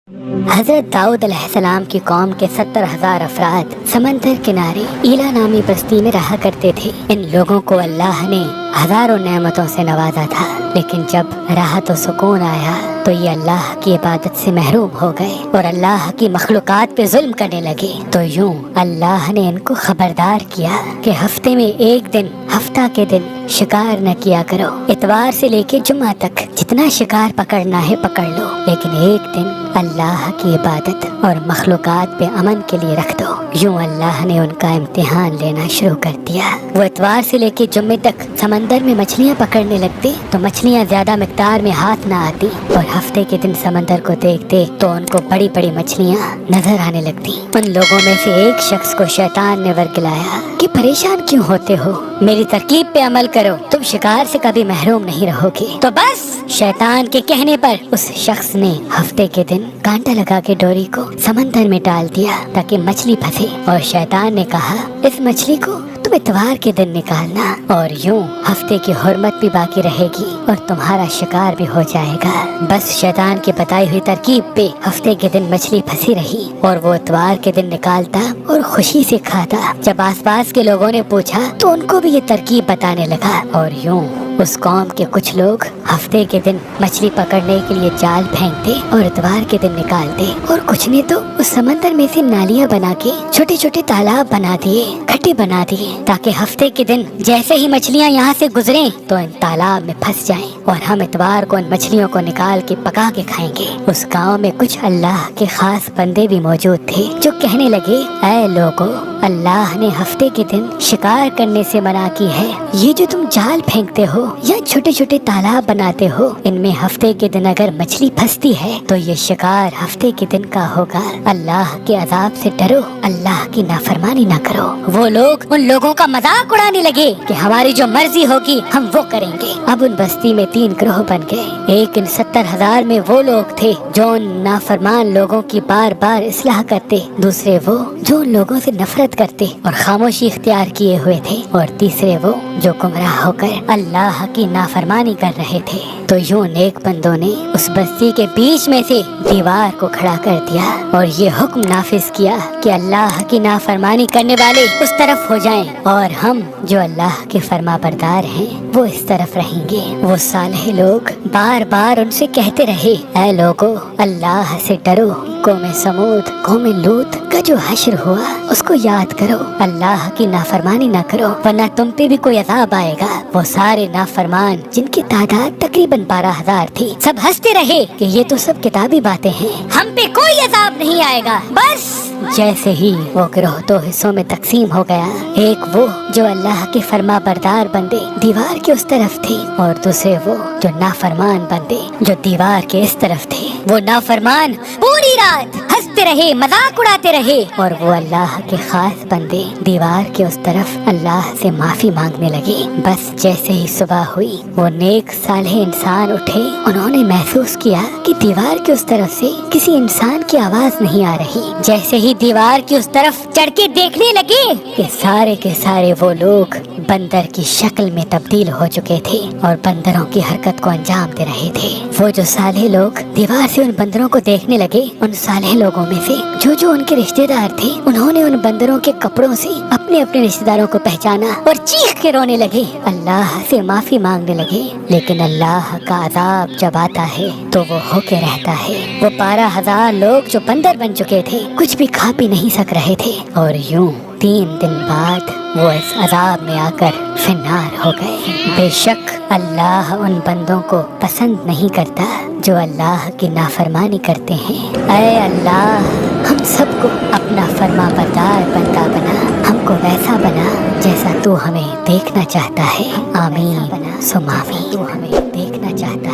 حضرت داؤد علیہ السلام کی قوم کے 70,000 افراد سمندر کنارے ایلا نامی بستی میں رہا کرتے تھے۔ ان لوگوں کو اللہ نے ہزاروں نعمتوں سے نوازا تھا، لیکن جب راحت و سکون آیا تو یہ اللہ کی عبادت سے محروم ہو گئے اور اللہ کی مخلوقات پہ ظلم کرنے لگے۔ تو یوں اللہ نے ان کو خبردار کیا کہ ہفتے میں ایک دن، ہفتہ کے دن شکار نہ کیا کرو۔ اتوار سے لے کے جمعہ تک جتنا شکار پکڑنا ہے پکڑ لو، لیکن ایک دن اللہ کی عبادت اور مخلوقات پہ امن کے لیے رکھ دو۔ یوں اللہ نے ان کا امتحان لینا شروع کر دیا۔ وہ اتوار سے لے کے جمعے تک سمندر میں مچھلیاں پکڑنے لگتے تو مچھلیاں زیادہ مقدار میں ہاتھ نہ آتی، اور ہفتے کے دن سمندر کو دیکھتے تو ان کو بڑی بڑی مچھلیاں نظر آنے لگتی۔ ان لوگوں میں سے ایک شخص کو شیطان نے ورگلایا کہ پریشان کیوں ہوتے ہو، میری ترکیب پہ عمل کرو، تم شکار سے کبھی محروم نہیں رہو گے۔ تو بس شیطان کے کہنے پر اس شخص نے ہفتے کے دن کانٹا لگا کے ڈوری کو سمندر میں ڈال دیا تاکہ مچھلی پھنسے، اور شیطان نے کہا اس مچھلی کو تم اتوار کے دن نکالنا، اور یوں ہفتے کی حرمت بھی باقی رہے گی اور تمہارا شکار بھی ہو جائے گا۔ بس شیطان کی بتائی ہوئی ترکیب پہ ہفتے کے دن مچھلی پھنسی رہی اور وہ اتوار کے دن نکالتا اور خوشی سے کھاتا۔ جب آس پاس کے لوگوں نے پوچھا تو ان کو بھی یہ ترکیب بتانے لگا، اور یوں اس قوم کے کچھ لوگ ہفتے کے دن مچھلی پکڑنے کے لیے جال پھینکتے اور اتوار کے دن نکالتے، اور کچھ نے تو اس سمندر میں سے نالیاں بنا کے چھوٹے چھوٹے تالاب بنا دیے، کھڈے بنا دیے، تاکہ ہفتے کے دن جیسے ہی مچھلیاں یہاں سے گزریں تو ان تالاب میں پھنس جائیں اور ہم اتوار کو ان مچھلیوں کو نکال کے پکا کے کھائیں گے۔ اس گاؤں میں کچھ اللہ کے خاص بندے بھی موجود تھے جو کہنے لگے، اے لوگو، اللہ نے ہفتے کے دن شکار کرنے سے منع کی ہے۔ یہ جو تم جال پھینکتے ہو یا چھوٹے چھوٹے تالاب بناتے ہو، ان میں ہفتے کے دن اگر مچھلی پھنستی ہے تو یہ شکار ہفتے کے دن کا ہوگا۔ اللہ کے عذاب سے ڈرو، اللہ کی نافرمانی نہ کرو۔ وہ لوگ ان لوگوں کا مذاق اڑانے لگے کہ ہماری جو مرضی ہوگی ہم وہ کریں گے۔ اب ان بستی میں 3 گروہ بن گئے۔ ایک ان 70,000 میں وہ لوگ تھے جو ان نافرمان لوگوں کی بار بار اصلاح کرتے، دوسرے وہ جو ان لوگوں سے نفرت کرتے اور خاموشی اختیار کیے ہوئے تھے، اور تیسرے وہ جو گمراہ ہو کر اللہ کی نافرمانی کر رہے تھے۔ تو یوں نیک بندوں نے اس بستی کے بیچ میں سے دیوار کو کھڑا کر دیا اور یہ حکم نافذ کیا کہ اللہ کی نافرمانی کرنے والے اس طرف ہو جائیں اور ہم جو اللہ کے فرما بردار ہیں وہ اس طرف رہیں گے۔ وہ صالح لوگ بار بار ان سے کہتے رہے، اے لوگو، اللہ سے ڈرو، قوم سمود، قوم لوط کا جو حشر ہوا اس کو یاد کرو، اللہ کی نافرمانی نہ کرو ورنہ تم پہ بھی کوئی عذاب آئے گا۔ وہ سارے نافرمان جن کی تعداد تقریباً 12,000 تھی، سب ہنستے رہے کہ یہ تو سب کتابی باتیں ہیں، ہم پہ کوئی عذاب نہیں آئے گا۔ بس جیسے ہی وہ گروہ 2 حصوں میں تقسیم ہو گیا، ایک وہ جو اللہ کے فرما بردار بندے دیوار کے اس طرف تھے، اور دوسرے وہ جو نافرمان بندے جو دیوار کے اس طرف تھے۔ وہ نافرمان پوری رات ہنستے رہے، مذاق اڑاتے رہے، اور وہ اللہ کے خاص بندے دیوار کے اس طرف اللہ سے معافی مانگنے لگے۔ بس جیسے ہی صبح ہوئی، وہ نیک صالح انسان اٹھے، انہوں نے محسوس کیا کہ دیوار کے اس طرف سے کسی انسان کی آواز نہیں آ رہی۔ جیسے ہی دیوار کی اس طرف چڑھ کے دیکھنے لگے کہ سارے کے سارے وہ لوگ بندر کی شکل میں تبدیل ہو چکے تھے اور بندروں کی حرکت کو انجام دے رہے تھے۔ وہ جو صالح لوگ دیوار سے ان بندروں کو دیکھنے لگے، ان صالح لوگوں میں سے جو ان کے رشتہ دار تھے، انہوں نے ان بندروں کے کپڑوں سے اپنے رشتہ داروں کو پہچانا اور چیخ کے رونے لگے، اللہ سے معافی مانگنے لگے۔ لیکن اللہ کا عذاب جب آتا ہے تو وہ ہو کے رہتا ہے۔ وہ 12,000 لوگ جو بندر بن چکے تھے کچھ بھی کھا پی نہیں سک رہے تھے، اور یوں 3 دن بعد وہ اس عذاب میں آ کر فنار ہو گئے۔ بے شک اللہ ان بندوں کو پسند نہیں کرتا جو اللہ کی نافرمانی کرتے ہیں۔ اے اللہ، ہم سب کو اپنا فرما بردار بندہ بنا، ہم کو ویسا بنا جیسا تو ہمیں دیکھنا چاہتا ہے۔ آمین ثم آمین۔ تو ہمیں دیکھنا چاہتا